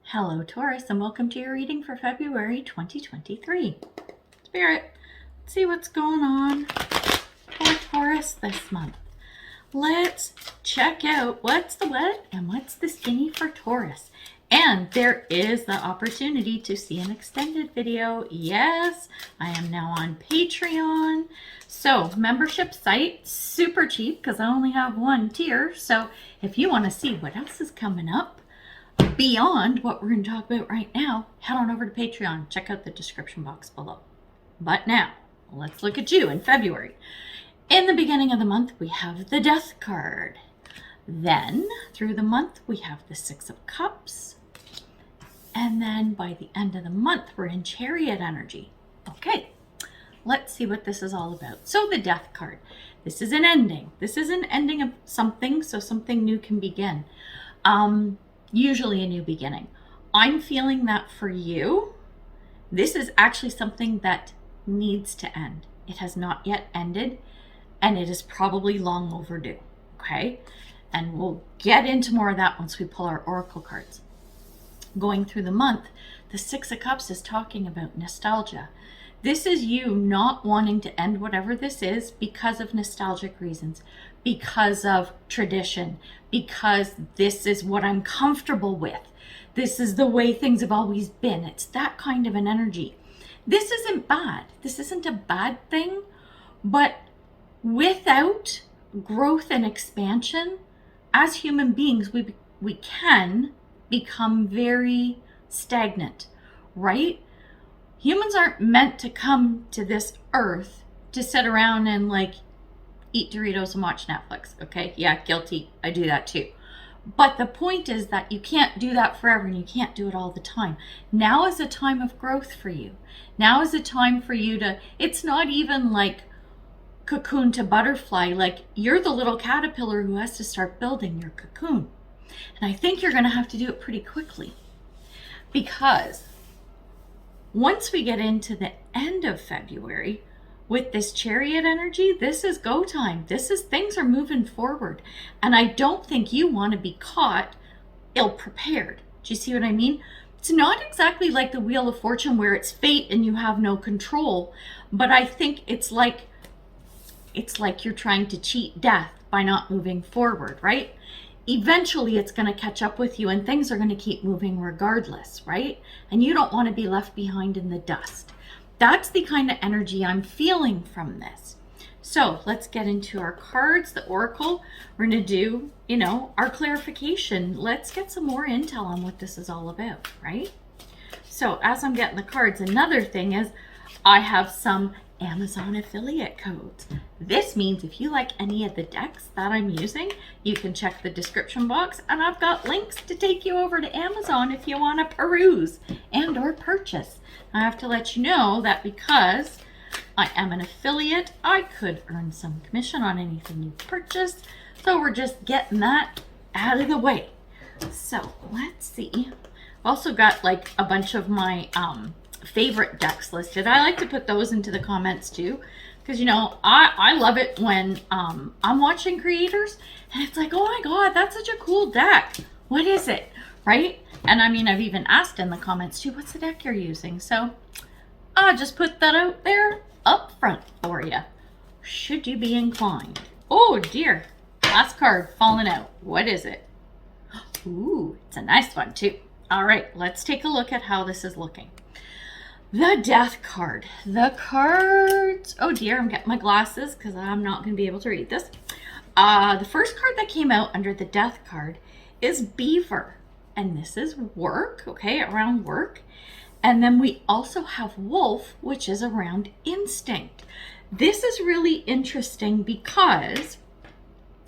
Hello, Taurus, and welcome to your reading for February 2023. Spirit, let's see what's going on for Taurus this month. Let's check out what's the wet and what's the skinny for Taurus. And there is the opportunity to see an extended video. Yes, I am now on Patreon. So membership site, super cheap because I only have one tier. So if you want to see what else is coming up beyond what we're going to talk about right now, head on over to Patreon. Check out the description box below. But now, let's look at you in February. In the beginning of the month, we have the Death card. Then, through the month, we have the Six of Cups. And then by the end of the month, we're in Chariot energy. Okay, let's see what this is all about. So the Death card. This is an ending. This is an ending of something, so something new can begin. Usually a new beginning. I'm feeling that for you, this is actually something that needs to end. It has not yet ended, and it is probably long overdue, okay? And we'll get into more of that once we pull our oracle cards. Going through the month, the Six of Cups is talking about nostalgia. This is you not wanting to end whatever this is because of nostalgic reasons, because of tradition, because this is what I'm comfortable with. This is the way things have always been. It's that kind of an energy. This isn't bad. This isn't a bad thing, but without growth and expansion, as human beings, we can become very stagnant, right? Humans aren't meant to come to this earth to sit around and eat Doritos and watch Netflix. Okay, yeah, guilty. I do that too. But the point is that you can't do that forever and you can't do it all the time. Now is a time of growth for you. Now is a time for you to, it's not even like cocoon to butterfly. Like you're the little caterpillar who has to start building your cocoon. And I think you're going to have to do it pretty quickly, because once we get into the end of February with this Chariot energy, this is go time. This is, things are moving forward. And I don't think you want to be caught ill prepared. Do you see what I mean? It's not exactly like the Wheel of Fortune where it's fate and you have no control, but I think it's like you're trying to cheat death by not moving forward, right? Eventually it's going to catch up with you and things are going to keep moving regardless, right? And you don't want to be left behind in the dust. That's the kind of energy I'm feeling from this. So let's get into our cards, the oracle. We're going to do, our clarification. Let's get some more intel on what this is all about, right? So as I'm getting the cards, another thing is I have some Amazon affiliate codes. This means if you like any of the decks that I'm using, you can check the description box, and I've got links to take you over to Amazon if you want to peruse and or purchase. I have to let you know that because I am an affiliate, I could earn some commission on anything you purchase. So we're just getting that out of the way. So let's see. I've also got a bunch of my favorite decks listed. I like to put those into the comments too, because I love it when I'm watching creators and it's like, oh my god, that's such a cool deck, what is it, right? And I mean, I've even asked in the comments too, what's the deck you're using? So I'll just put that out there up front for you, should you be inclined. Oh dear, last card falling out. What is it? Ooh, it's a nice one too. All right, let's take a look at how this is looking. The Death card. The cards. Oh dear, I'm getting my glasses because I'm not going to be able to read this. The first card that came out under the Death card is Beaver. And this is work, okay, around work. And then we also have Wolf, which is around instinct. This is really interesting because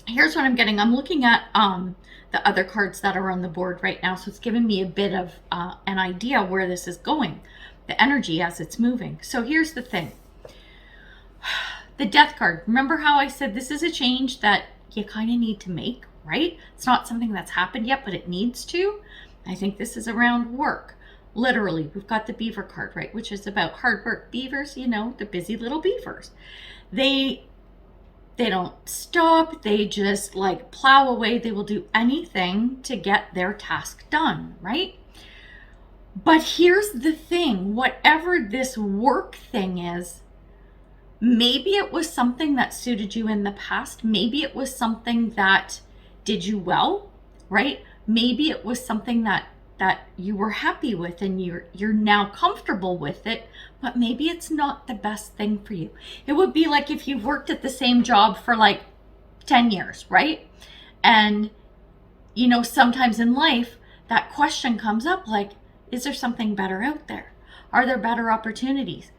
here's what I'm getting. I'm looking at the other cards that are on the board right now. So it's giving me a bit of an idea where this is going, the energy as it's moving. So here's the thing. The Death card. Remember how I said this is a change that you kind of need to make, right? It's not something that's happened yet, but it needs to. I think this is around work. Literally, we've got the Beaver card, right? Which is about hard work. Beavers, the busy little beavers. They don't stop. They just plow away. They will do anything to get their task done, right? But here's the thing, whatever this work thing is, maybe it was something that suited you in the past. Maybe it was something that did you well, right? Maybe it was something that you were happy with and you're now comfortable with it, but maybe it's not the best thing for you. It would be like if you've worked at the same job for like 10 years, right? And you know, sometimes in life that question comes up like, is there something better out there? Are there better opportunities?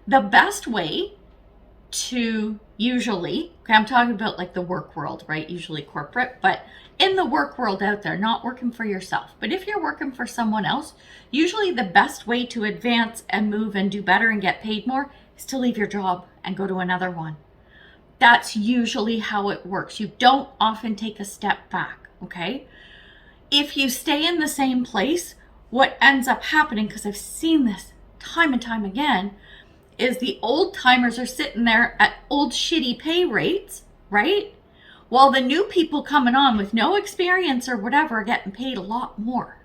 The best way to usually, okay, I'm talking about like the work world, right? Usually corporate, but in the work world out there, not working for yourself. But if you're working for someone else, usually the best way to advance and move and do better and get paid more is to leave your job and go to another one. That's usually how it works. You don't often take a step back, okay? If you stay in the same place, what ends up happening, because I've seen this time and time again, is the old timers are sitting there at old shitty pay rates, right? While the new people coming on with no experience or whatever are getting paid a lot more,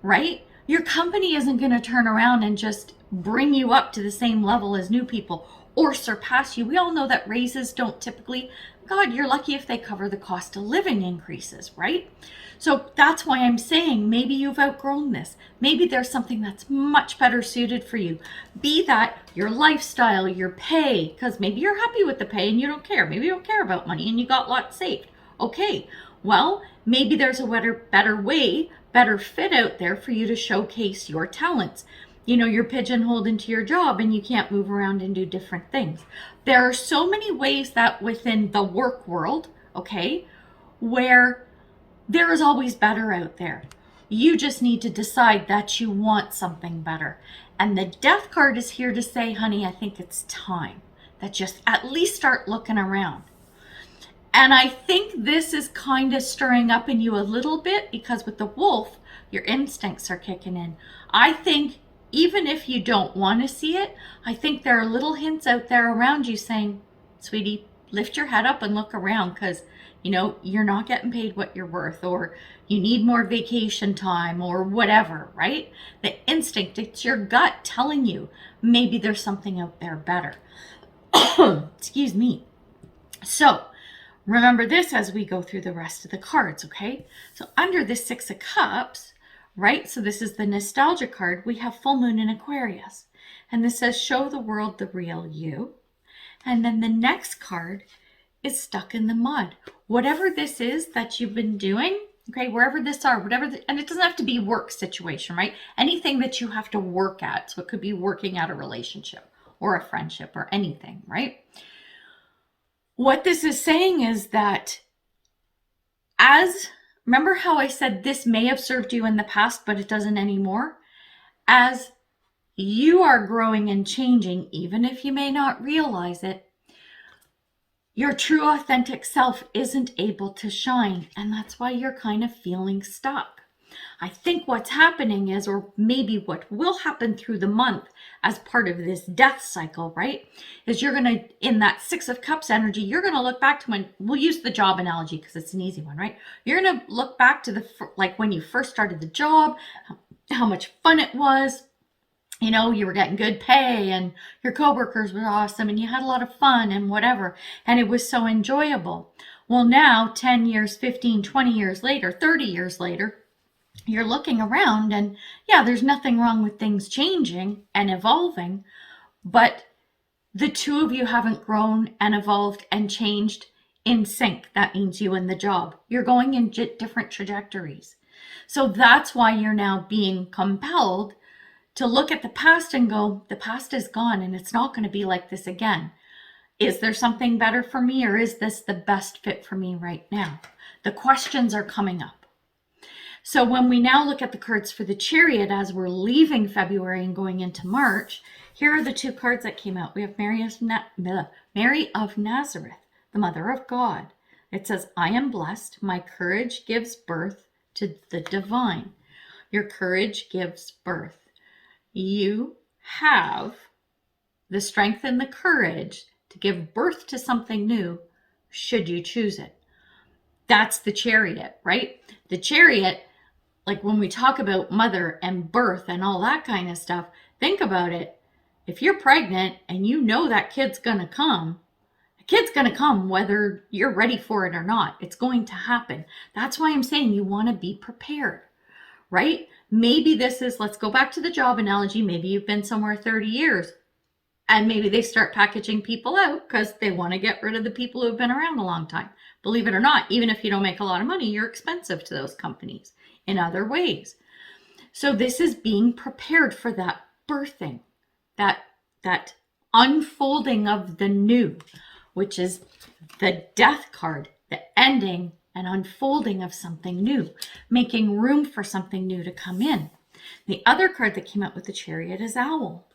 right? Your company isn't going to turn around and just bring you up to the same level as new people or surpass you. We all know that raises don't typically, God, you're lucky if they cover the cost of living increases, right? So that's why I'm saying maybe you've outgrown this. Maybe there's something that's much better suited for you. Be that your lifestyle, your pay, because maybe you're happy with the pay and you don't care. Maybe you don't care about money and you got lots saved. Okay, well, maybe there's a better way, better fit out there for you to showcase your talents. You know, you're pigeonholed into your job and you can't move around and do different things. There are so many ways that within the work world, okay, where there is always better out there. You just need to decide that you want something better. And the Death card is here to say, honey, I think it's time that just at least start looking around. And I think this is kind of stirring up in you a little bit because with the Wolf, your instincts are kicking in. I think even if you don't want to see it, I think there are little hints out there around you saying, sweetie, lift your head up and look around because you know, you're not getting paid what you're worth, or you need more vacation time, or whatever, right? The instinct, it's your gut telling you maybe there's something out there better. Excuse me. So remember this as we go through the rest of the cards, okay? So under the Six of Cups, right? So this is the nostalgia card. We have full moon in Aquarius. And this says, show the world the real you. And then the next card is stuck in the mud. Whatever this is that you've been doing, okay, wherever this are, and it doesn't have to be work situation, right? Anything that you have to work at. So it could be working at a relationship or a friendship or anything, right? What this is saying is that remember how I said this may have served you in the past, but it doesn't anymore? As you are growing and changing, even if you may not realize it, your true authentic self isn't able to shine, and that's why you're kind of feeling stuck. I think what's happening is, or maybe what will happen through the month as part of this death cycle, right, is you're going to, in that Six of Cups energy, you're going to look back to when, we'll use the job analogy because it's an easy one, right? You're going to look back to like when you first started the job, how much fun it was. You know, you were getting good pay and your coworkers were awesome and you had a lot of fun and whatever. And it was so enjoyable. Well, now 10 years, 15, 20 years later, 30 years later, you're looking around and yeah, there's nothing wrong with things changing and evolving, but the two of you haven't grown and evolved and changed in sync. That means you and the job. You're going in different trajectories. So that's why you're now being compelled to look at the past and go, the past is gone and it's not going to be like this again. Is there something better for me, or is this the best fit for me right now? The questions are coming up. So when we now look at the cards for the Chariot as we're leaving February and going into March, here are the two cards that came out. We have Mary of Nazareth, the Mother of God. It says, I am blessed. My courage gives birth to the divine. Your courage gives birth. You have the strength and the courage to give birth to something new should you choose it. That's the Chariot, right? The Chariot, like when we talk about mother and birth and all that kind of stuff, think about it. If you're pregnant and you know that kid's going to come, the kid's going to come whether you're ready for it or not. It's going to happen. That's why I'm saying you want to be prepared, right? Maybe this is, let's go back to the job analogy. Maybe you've been somewhere 30 years and maybe they start packaging people out because they want to get rid of the people who have been around a long time. Believe it or not, even if you don't make a lot of money, you're expensive to those companies in other ways. So this is being prepared for that birthing, that unfolding of the new, which is the death card, the ending and unfolding of something new, making room for something new to come in. The other card that came out with the Chariot is Owl,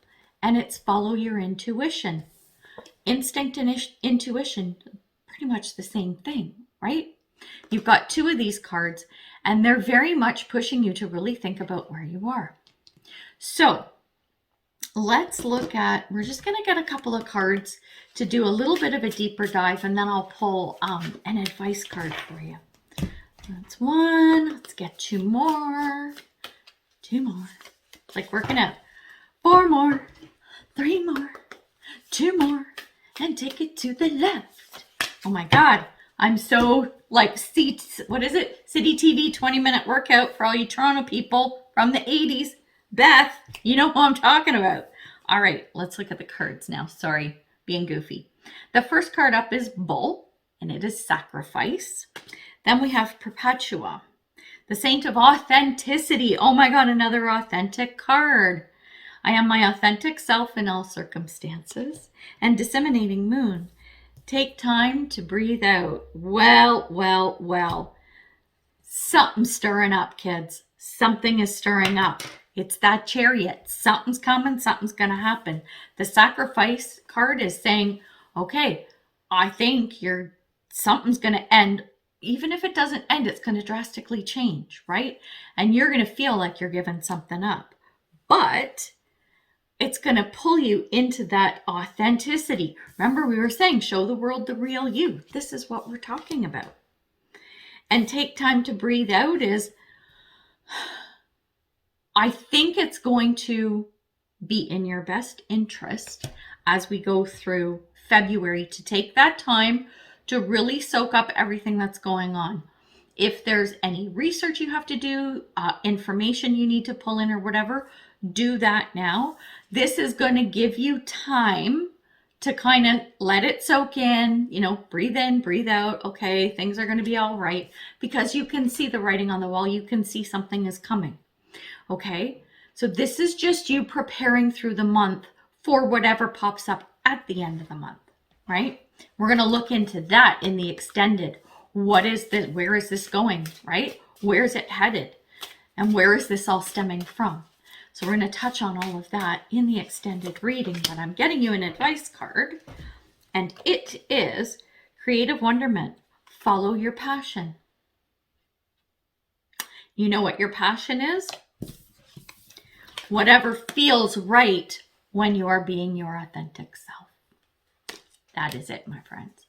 and it's follow your intuition. Instinct and intuition, pretty much the same thing, right? You've got two of these cards, and they're very much pushing you to really think about where you are. So let's look at, we're just going to get a couple of cards to do a little bit of a deeper dive, and then I'll pull an advice card for you. That's one. Let's get two more. Two more. It's like working out. Four more. Three more. Two more. And take it to the left. Oh my God. I'm so like, what is it? City TV 20-minute workout for all you Toronto people from the 80s. Beth, you know who I'm talking about. All right, let's look at the cards now. Sorry, being goofy. The first card up is Bull, and it is sacrifice. Then we have Perpetua, the Saint of Authenticity. Oh my God, another authentic card. I am my authentic self in all circumstances. And Disseminating Moon. Take time to breathe out. Well. Something's stirring up, kids. Something is stirring up. It's that Chariot. Something's coming. Something's going to happen. The sacrifice card is saying, okay, I think something's going to end. Even if it doesn't end, it's going to drastically change, right? And you're going to feel like you're giving something up. But it's going to pull you into that authenticity. Remember, we were saying, show the world the real you. This is what we're talking about. And take time to breathe out is, I think it's going to be in your best interest as we go through February to take that time to really soak up everything that's going on. If there's any research you have to do, information you need to pull in or whatever, do that now. This is going to give you time to kind of let it soak in, breathe in, breathe out. Okay, things are going to be all right, because you can see the writing on the wall. You can see something is coming. Okay, so this is just you preparing through the month for whatever pops up at the end of the month, right? We're going to look into that in the extended. What is this? Where is this going, right? Where is it headed? And where is this all stemming from? So we're going to touch on all of that in the extended reading, but I'm getting you an advice card, and it is Creative Wonderment. Follow your passion. You know what your passion is? Whatever feels right when you are being your authentic self. That is it, my friends.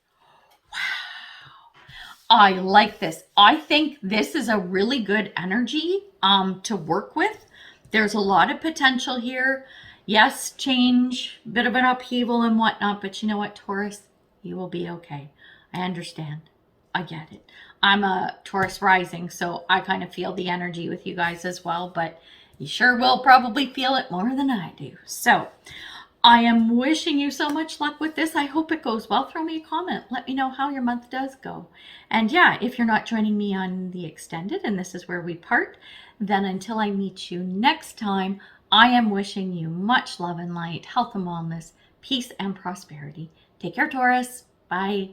Wow. I like this. I think this is a really good energy to work with. There's a lot of potential here. Yes, change, bit of an upheaval and whatnot, but you know what, Taurus? You will be okay. I understand. I get it. I'm a Taurus rising, so I kind of feel the energy with you guys as well, but you sure will probably feel it more than I do. So I am wishing you so much luck with this. I hope it goes well. Throw me a comment. Let me know how your month does go. And yeah, if you're not joining me on the extended, and this is where we part, then until I meet you next time, I am wishing you much love and light, health and wellness, peace and prosperity. Take care, Taurus. Bye.